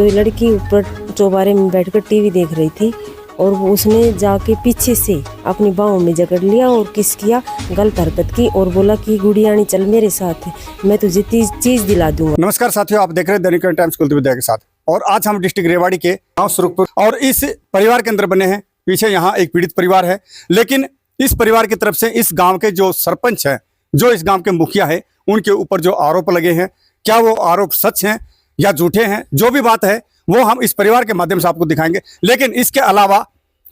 तो ये लड़की ऊपर चौबारे में बैठकर टीवी देख रही थी और वो उसने जाके पीछे से अपनी बाहों में जकड़ लिया और किस किया, गलत हरकत की और बोला कि गुड़ियानी चल मेरे साथ, मैं तुझे चीज दिला दूंगा। नमस्कार साथियों, आप देख रहे हैं दैनिक टाइम्स कुलदीप विद्या के साथ। और आज हम डिस्ट्रिक्ट रेवाड़ी के गांव सुरुखपुर और इस परिवार के अंदर बने हैं। पीछे यहाँ एक पीड़ित परिवार है, लेकिन इस परिवार की तरफ से इस गांव के जो सरपंच हैं, जो इस गांव के मुखिया है, उनके ऊपर जो आरोप लगे हैं, क्या वो आरोप सच हैं या झूठे हैं, जो भी बात है वो हम इस परिवार के माध्यम से आपको दिखाएंगे। लेकिन इसके अलावा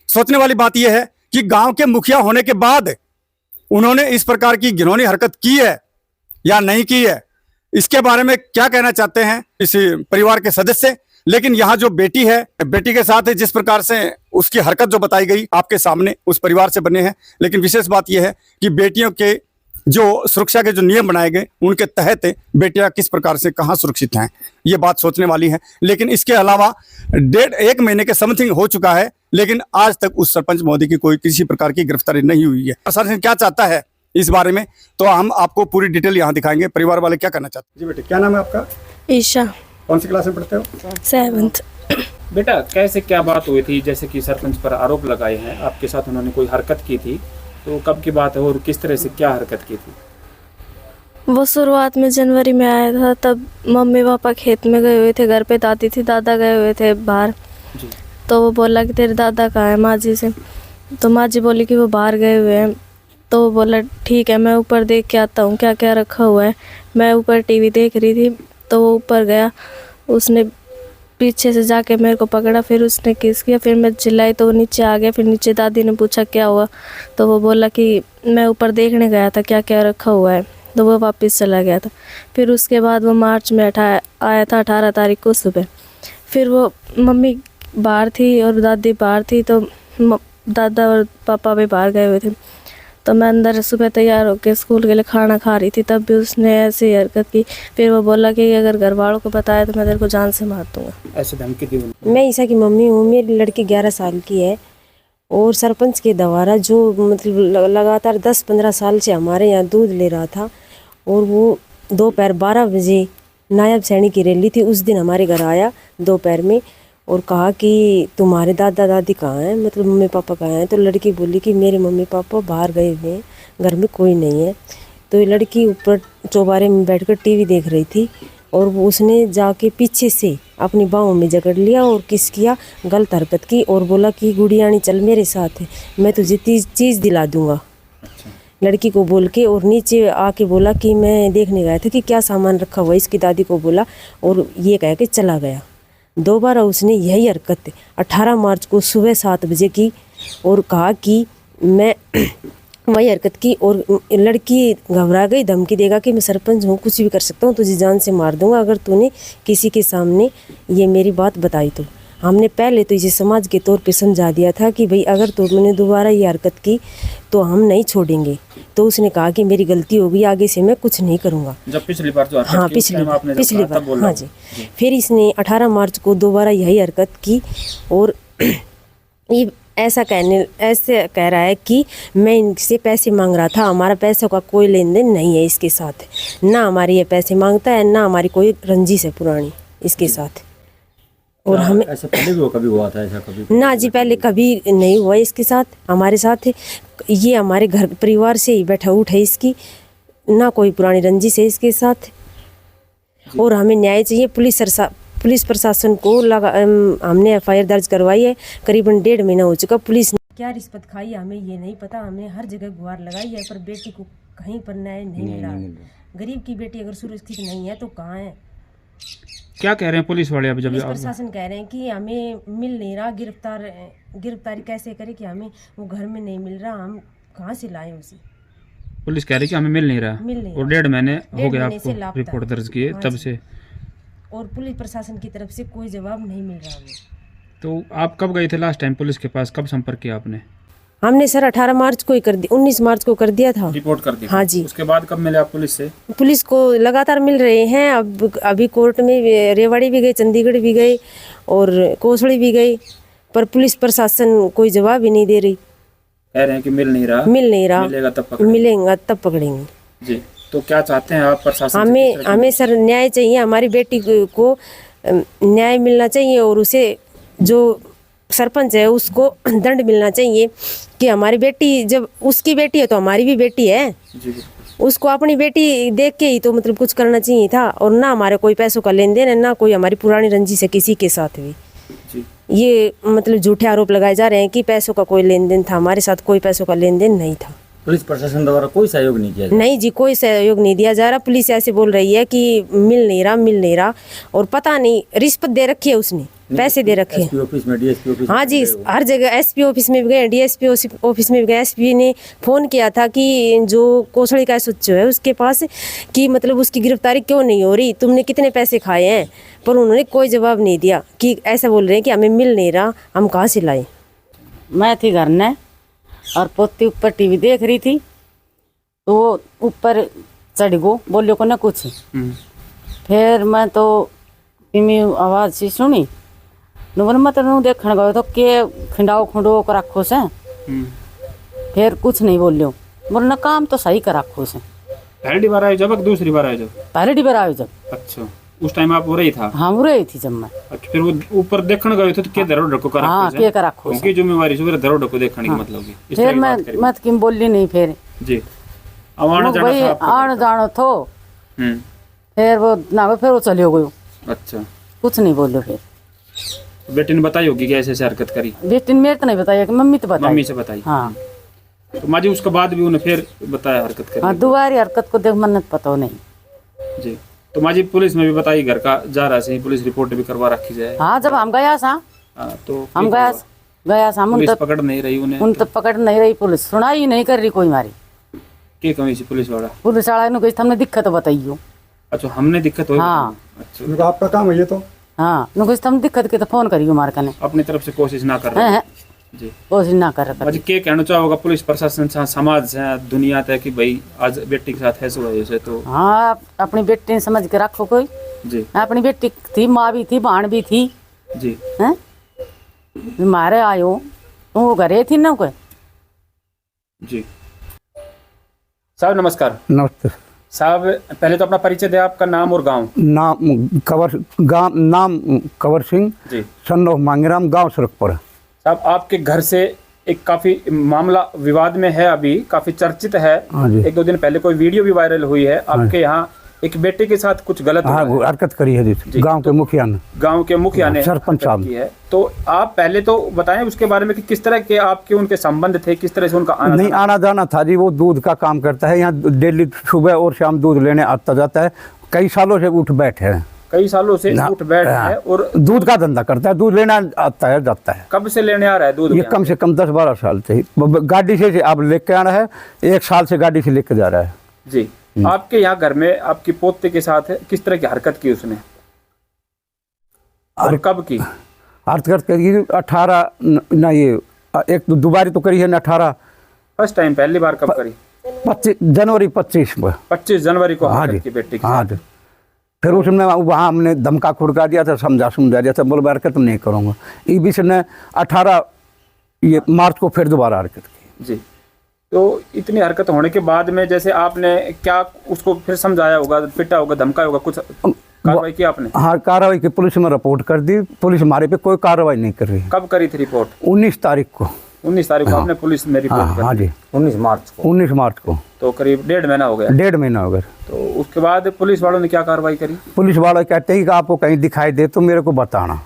सोचने वाली बात यह है कि गांव के मुखिया होने के बाद उन्होंने इस प्रकार की घिनौनी हरकत की है या नहीं की है, इसके बारे में क्या कहना चाहते हैं इस परिवार के सदस्य। लेकिन यहाँ जो बेटी है, बेटी के साथ जिस प्रकार से उसकी हरकत जो बताई गई आपके सामने, उस परिवार से बने हैं। लेकिन विशेष बात यह है कि बेटियों के जो सुरक्षा के जो नियम बनाए गए, उनके तहत बेटियां किस प्रकार से कहां सुरक्षित हैं, ये बात सोचने वाली है। लेकिन इसके अलावा 1.5 महीने के समथिंग हो चुका है, लेकिन आज तक उस सरपंच महोदय की कोई किसी प्रकार की गिरफ्तारी नहीं हुई है। प्रशासन क्या चाहता है इस बारे में, तो हम आपको पूरी डिटेल यहाँ दिखाएंगे। परिवार वाले क्या करना चाहते हैं। जी बेटे, क्या नाम है आपका? ईशा। कौन सी क्लास में पढ़ते हो? 7th। बेटा, कैसे क्या बात हुई थी? जैसे कि सरपंच पर आरोप लगाए हैं, आपके साथ उन्होंने कोई हरकत की थी, तो कब की बात है और किस तरह से क्या हरकत की थी? वो शुरुआत में जनवरी में आया था, तब मम्मी पापा खेत में गए हुए थे, घर पे दादी थी, दादा गए हुए थे बाहर। जी। तो वो बोला कि तेरे दादा कहाँ है, माँ जी से। तो माँ जी बोली कि वो बाहर गए हुए हैं। तो वो बोला ठीक है, मैं ऊपर देख के आता हूँ क्या क्या रखा हुआ है। मैं ऊपर टीवी देख रही थी, तो वो ऊपर गया, उसने पीछे से जाके मेरे को पकड़ा, फिर उसने किस किया, फिर मैं चिल्लाई तो वो नीचे आ गया। फिर नीचे दादी ने पूछा क्या हुआ, तो वो बोला कि मैं ऊपर देखने गया था क्या क्या रखा हुआ है, तो वो वापस चला गया था। फिर उसके बाद वो मार्च में आया था 18 तारीख को सुबह। फिर वो मम्मी बाहर थी और दादी बाहर थी, तो दादा और पापा भी बाहर गए हुए थे। तो मैं अंदर सुबह तैयार होकर स्कूल के लिए खाना खा रही थी, तब भी उसने ऐसी हरकत की। फिर वो बोला कि अगर घर वालों को बताया तो मैं तेरे को जान से मार दूंगा, ऐसे धमकी दी? मैं ईशा की मम्मी हूँ। मेरी लड़की 11 साल की है और सरपंच के द्वारा जो मतलब लगातार 10-15 साल से हमारे यहाँ दूध ले रहा था, और वो दोपहर 12 बजे नायब सैनी की रैली थी, उस दिन हमारे घर आया दोपहर में और कहा कि तुम्हारे दादा दादी कहाँ हैं, मतलब मम्मी पापा कहाँ हैं। तो लड़की बोली कि मेरे मम्मी पापा बाहर गए हुए हैं, घर में कोई नहीं है। तो ये लड़की ऊपर चौबारे में बैठकर टीवी देख रही थी और वो उसने जाके पीछे से अपनी बाहों में जकड़ लिया और किस किया, गलत हरकत की और बोला कि गुड़ियानी चल मेरे साथ, मैं तुझे चीज़ दिला दूंगा। लड़की को बोल के और नीचे आके बोला कि मैं देखने गया था कि क्या सामान रखा हुआ, इसकी दादी को बोला और ये कह के चला गया। दोबारा उसने यही हरकत 18 मार्च को सुबह 7 बजे की और कहा कि मैं वही हरकत की और लड़की घबरा गई, धमकी देगा कि मैं सरपंच हूँ, कुछ भी कर सकता हूँ, तुझे जान से मार दूंगा अगर तूने किसी के सामने ये मेरी बात बताई तो। हमने पहले तो इसे समाज के तौर पे समझा दिया था कि भाई अगर तुमने दोबारा ये हरकत की तो हम नहीं छोड़ेंगे। तो उसने कहा कि मेरी गलती हो गई, आगे से मैं कुछ नहीं करूँगा। जब पिछली बार जो हरकत हाँ, की, पिछली बार हाँ जी। जी। फिर इसने 18 मार्च को दोबारा यही हरकत की और ये ऐसे कह रहा है कि मैं इनसे पैसे मांग रहा था, हमारा पैसों का कोई लेन देन नहीं है इसके साथ, ना हमारे ये पैसे मांगता है, ना हमारी कोई रंजिश है पुरानी इसके साथ। और हमें ऐसा पहले भी कभी हुआ था? ऐसा कभी ना जी, पहले कभी नहीं हुआ इसके साथ, हमारे साथ ये हमारे घर परिवार से ही बैठा उठ है इसकी, ना कोई पुरानी रंजिश है इसके साथ। और हमें न्याय चाहिए। पुलिस प्रशासन को हमने FIR दर्ज करवाई है, करीबन 1.5 महीना हो चुका। पुलिस ने क्या रिश्वत खाई हमें ये नहीं पता, हमने हर जगह गुहार लगाई है पर बेटी को कहीं पर न्याय नहीं मिला। गरीब की बेटी अगर सुरक्षित नहीं है तो कहाँ है? क्या कह रहे हैं पुलिस वाले? अभी जब पुलिस प्रशासन कह रहे हैं कि हमें मिल नहीं रहा, गिरफ्तारी कैसे करे कि हमें वो घर में नहीं मिल रहा, हम कहाँ से लाएं उसे। पुलिस कह रही कि हमें मिल नहीं रहा और 1.5 महीने हो गया आपको रिपोर्ट दर्ज किए तब से, और पुलिस प्रशासन की तरफ से कोई जवाब नहीं मिल रहा हमें। तो आप कब गए थे लास्ट टाइम पुलिस के पास, कब संपर्क किया आपने? हमने सर 18 मार्च को ही कर दिया, 19 मार्च को कर दिया था, रिपोर्ट कर दी? हाँ जी। उसके बाद कब मिले आप पुलिस से? पुलिस को लगातार मिल रहे हैं। अब अभी कोर्ट में रेवाड़ी भी गए, चंडीगढ़ भी गए और कोसड़ी भी गए, पर पुलिस प्रशासन कोई जवाब ही नहीं दे रही। कह रहे हैं कि मिल नहीं रहा, मिलेगा तब पकड़ेंगे जी। तो क्या चाहते हैं आप प्रशासन? हमें सर न्याय चाहिए, हमारी बेटी को न्याय मिलना चाहिए और उसे जो सरपंच है उसको दंड मिलना चाहिए कि हमारी बेटी, जब उसकी बेटी है तो हमारी भी बेटी है, जी उसको अपनी बेटी देख के ही तो मतलब कुछ करना चाहिए था। और ना हमारे कोई पैसों का लेन देन है, ना कोई हमारी पुरानी रंजिश है किसी के साथ भी। जी। ये मतलब झूठे आरोप लगाए जा रहे हैं कि पैसों का कोई लेन देन था, हमारे साथ कोई पैसों का लेन देन नहीं था। पुलिस प्रशासन द्वारा कोई सहयोग नहीं किया नहीं जी, कोई सहयोग नहीं दिया जा रहा। पुलिस ऐसे बोल रही है कि मिल नहीं रहा और पता नहीं रिश्वत दे रखी है उसने, पैसे दे रखे हैं। एसपी ऑफिस में, डीएसपी ऑफिस हाँ जी, हर जगह एसपी ऑफिस में भी गए, डीएसपी ऑफिस में भी गए। एसपी ने फ़ोन किया था कि जो कोसड़ी का सुच्चो है उसके पास कि मतलब उसकी गिरफ्तारी क्यों नहीं हो रही, तुमने कितने पैसे खाए हैं, पर उन्होंने कोई जवाब नहीं दिया। कि ऐसा बोल रहे हैं कि हमें मिल नहीं रहा, हम कहाँ से लाएं। मैं थी घर में और पोती ऊपर टीवी देख रही थी, तो वो ऊपर चढ़ गो, बोलियो को ना कुछ। फिर मैं तो धीमी आवाज़ सी सुनी, बोले मतलब देखने गए तो के खिंडाओ खुंडो कर रखो से। फिर कुछ नहीं बोलियो, बोले ना काम तो सही कर रखो से। पहली बार आए जब, दूसरी बार आए जब? पहले डिबर आयो जब। अच्छा, उस टाइम आप हो रही था? हाँ हो रही थी जब मैं। अच्छा, फिर वो ऊपर देखने गए थे तो क्या दरो ढको कर हाँ के कर रखो उनकी जिम्मेवारी से दरो ढको देखने की मतलब की इस तरह फिर की मैं बात करी। मत किम बोली नहीं। फिर जी, अब आना जाना भाई था आपका? आना जाना थो। हम्म, फिर वो ना फिर वो चले गयो, अच्छा। कुछ नहीं बोलो। फिर बेटी ने बताई होगी कि ऐसे ऐसे हरकत करी? बेटी ने मेरे तो नहीं बताया, कि मम्मी तो बताई। मम्मी से बताई? हाँ तो माँ जी उसके बाद भी उन्हें फिर बताया हरकत करी? हाँ, दोबारी हरकत को देख मन्नत पता नहीं। जी। तो माँ जी पुलिस में भी बताई घर का जा रहा से पुलिस रिपोर्ट भी करवा रखी जाए? हाँ जब हम गया सा, हाँ, तो हम क्या गया हुआ? सा, हम पुलिस तो पकड़ नहीं रही उन्हें? उन तो पकड़ नहीं रही पुलिस, सुनाई नहीं कर रही कोई मारी। क्या कमी थी पुलिस वाला? पुलिस वाला ने कही हमने दिक्कत बताइयो। अच्छा, हमने दिक्कत हुई? हाँ। अच्छा, उनका आपका काम है ये तो। हाँ नु कही हम दिक्कत के तो फोन करियो मार कने। अपनी तरफ से कोशिश ना कर रहे? हैं जी। कोशिश ना कर आज क्या कहना चाहोगा पुलिस प्रशासन से, समाज से, दुनिया तक कि भाई आज बेटी के साथ ऐसा हुआ है तो? हाँ अपनी बेटी ने समझ के रखो कोई। जी अपनी बेटी थी, माँ भी थी, बहन भी थी। जी। हैं मारे आयो तो वो घरे थी ना कोई। जी साहब नमस्कार। नमस्ते। साहब पहले तो अपना परिचय दे, आपका नाम और गांव। नाम कंवर सिंह, जी। सन ऑफ मांगेराम, गांव सुरखपुर। साहब आपके घर से एक काफी मामला विवाद में है, अभी काफी चर्चित है। हाँ जी। एक दो दिन पहले कोई वीडियो भी वायरल हुई है आपके यहाँ एक बेटे के साथ कुछ गलत हुआ हाँ है। हरकत करी है जी, गांव के मुखिया ने, गांव के मुखिया ने सरपंच साहब की है। तो आप पहले तो बताएं उसके बारे में कि किस तरह के आपके उनके संबंध थे, किस तरह से उनका आना नहीं आना जाना था जी। वो दूध का काम करता है यहाँ, डेली सुबह और शाम दूध लेने आता जाता है। कई सालों से उठ बैठ है, कई सालों से उठ बैठ है और दूध का धंधा करता है, दूध लेना आता है जाता है। कब से लेने आ रहा है दूध? ये कम से कम 10-12 साल से ही गाड़ी से अब लेके आ रहा है, 1 साल से गाड़ी से लेके जा रहा है जी। आपके यहाँ घर में आपकी पोते के साथ किस तरह की हरकत की उसने और कब की? हरकत करी 18 ना, ये एक दोबारी तो करी है ना 18 फर्स्ट टाइम पहली बार कब करी? 25 जनवरी 25 में। 25 जनवरी को हाँ हरकत जी, की बेटी के हाँ साथ। जी। फिर उसने वहाँ हमने धमका खुड़का दिया था, समझा दिया था, बोल हरकत नहीं करूँगा। इस बीच ने 18 ये मार्च को फिर दोबारा हरकत की। जी। तो इतनी हरकत होने के बाद में जैसे आपने क्या उसको फिर समझाया होगा, पिटा होगा, धमकाया होगा, कुछ कार्रवाई की आपने? हाँ कार्रवाई की, पुलिस में रिपोर्ट कर दी। पुलिस हमारे पे कोई कार्रवाई नहीं कर रही। कब करी थी रिपोर्ट? 19 तारीख को। 19 तारीख को आपने पुलिस में रिपोर्ट हाँ, कर हाँ दी? जी 19 मार्च को। 19 मार्च को। तो करीब 1.5 महीना हो गया। 1.5 महीना हो गया। तो उसके बाद पुलिस वालों ने क्या कार्रवाई करी? पुलिस वाले कहते हैं कि आपको कहीं दिखाई दे तो मेरे को बताना।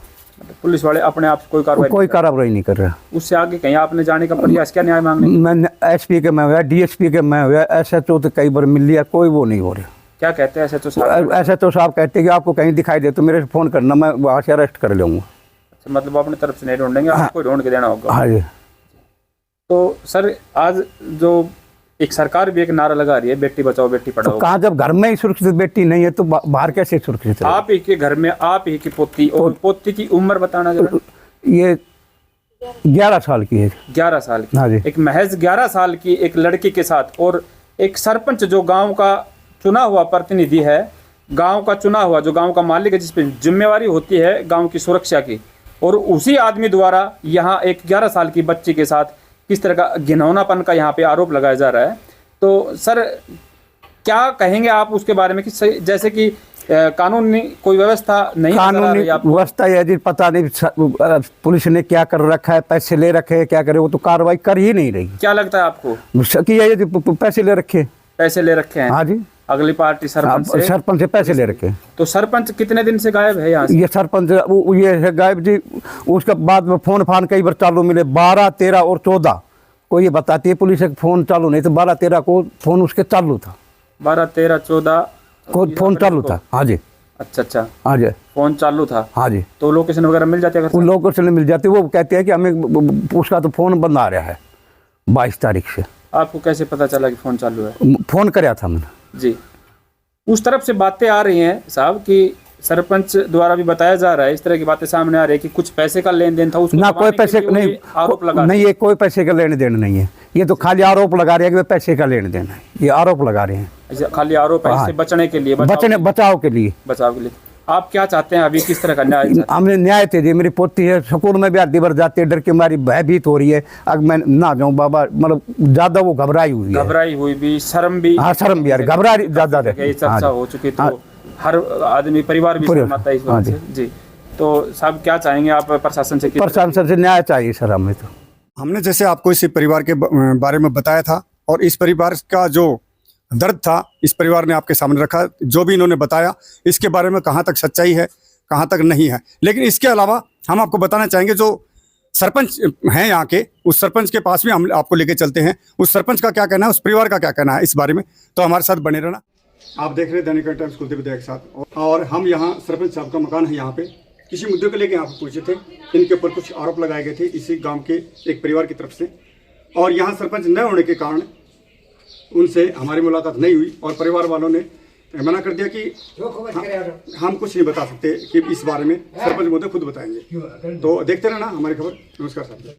पुलिस वाले अपने आप से कोई कार्रवाई कोई कार्रवाई नहीं कर रहा। उससे आगे कहीं आपने जाने का प्रयास क्या न्याय मांगने? मैं एसपी के में हुआ, डीएसपी के में हुआ, SHO तो कई बार मिल लिया, कोई वो नहीं हो रहा। क्या कहते हैं ऐसे? तो ऐसे तो साहब कहते हैं कि आपको कहीं दिखाई दे तो मेरे से फ़ोन करना, मैं वहाँ से अरेस्ट कर लूँगा। मतलब अपनी तरफ से नहीं ढूंढेंगे, आपको ढूंढ के देना होगा। हाँ जी। तो सर आज जो एक सरकार भी एक नारा लगा रही है बेटी बचाओ बेटी तो पढ़ाओ, कहाँ, जब घर में ही सुरक्षित बेटी नहीं है तो बाहर कैसे सुरक्षित है? आप ही के घर में आप ही की पोती, और पोती की उम्र बताना जरा। ये 11 साल की है। 11 साल की? हाँ जी। एक महज 11 साल की एक लड़की के साथ, और एक सरपंच जो गांव का चुना हुआ प्रतिनिधि है, गांव का चुना हुआ जो गांव का मालिक है, जिसपे जिम्मेवारी होती है गांव की सुरक्षा की, और उसी आदमी द्वारा यहाँ एक 11 साल की बच्ची के साथ किस तरह का घिनौनापन का यहाँ पे आरोप लगाया जा रहा है। तो सर क्या कहेंगे आप उसके बारे में कि जैसे कि कानूनी कोई व्यवस्था नहीं नजर आ कानूनी रही आपको? व्यवस्था है जी, पता नहीं पुलिस ने क्या कर रखा है, पैसे ले रखे हैं, क्या करे, वो तो कार्रवाई कर ही नहीं रही। क्या लगता है आपको? शकी है ये पैसे ले रखे। पैसे ले रखे हैं? हाँ जी, अगली पार्टी सरपंच से? सरपंच से पैसे ले रखे। तो सरपंच कितने दिन से गायब है यहाँ से? ये सरपंच ये है गायब जी। उसके बाद में फोन फान कई बार चालू मिले, 12, 13 और 14 को ये बताती है पुलिस के फोन चालू नहीं, तो 12, 13 को फोन उसके चालू था। 12, 13, 14 को फोन चालू था। हाँ जी, अच्छा हाँ जी, फोन चालू था। हाँ जी। तो लोकेशन वगैरह मिल जाती है? उन लोगों से मिल जाती, वो कहते हैं कि हमें उसका तो फोन बंद आ रहा है 22 तारीख से। आपको कैसे पता चला कि फोन चालू है? फोन कराया था मैंने जी। उस तरफ से बातें आ रही हैं साहब कि सरपंच द्वारा भी बताया जा रहा है, इस तरह की बातें सामने आ रही है कि कुछ पैसे का लेन देन था, उसको ना। कोई दबाने के पैसे लिए वो नहीं, ये आरोप लगा नहीं, ये कोई पैसे का लेन देन नहीं है। ये तो खाली आरोप लगा रहे हैं कि पैसे का लेन देन है, ये आरोप लगा रहे हैं। ऐसे खाली आरोप है, इससे बचने के लिए, बचाव के लिए। बचाव के लिए आप क्या चाहते हैं? अभी किस तरह का न्याय चाहते हैं? हमने न्याय थे जी। मेरी पोती है, स्कूल में भी आधी बार जाती है, डर के मारी भयभीत हो रही है। अगर मैं ना जाऊँ बाबा, मतलब ज्यादा वो घबराई हुई है। घबराई हुई भी, शर्म भी। हाँ, शर्म भी यार, घबरा ज्यादा ये चर्चा हो चुकी, तो हर आदमी परिवार भी सहमत है इस बात से। जी, तो साहब क्या चाहेंगे आप प्रशासन से? प्रशासन से न्याय चाहिए सर हमें तो। हमने जैसे आपको इस परिवार के बारे में बताया था और इस परिवार का जो दर्द था इस परिवार ने आपके सामने रखा। जो भी इन्होंने बताया इसके बारे में कहाँ तक सच्चाई है, कहाँ तक नहीं है। लेकिन इसके अलावा हम आपको बताना चाहेंगे, जो सरपंच हैं यहाँ के, उस सरपंच के पास भी हम आपको लेके चलते हैं। उस सरपंच का क्या कहना है, उस परिवार का क्या कहना है इस बारे में, तो हमारे साथ बने रहना। आप देख रहे हैं दैनिक टाइम्स खुलते विद्या के साथ, और हम यहाँ सरपंच साहब का मकान है यहाँ पे किसी मुद्दे को लेकर यहाँ पे पहुँचे थे। इनके ऊपर कुछ आरोप लगाए गए थे इसी गांव के एक परिवार की तरफ से, और यहाँ सरपंच न होने के कारण उनसे हमारी मुलाकात नहीं हुई और परिवार वालों ने मना कर दिया कि हम कुछ नहीं बता सकते कि इस बारे में, सरपंच महोदय खुद बताएंगे। तो देखते रहना हमारी खबर। नमस्कार साहब।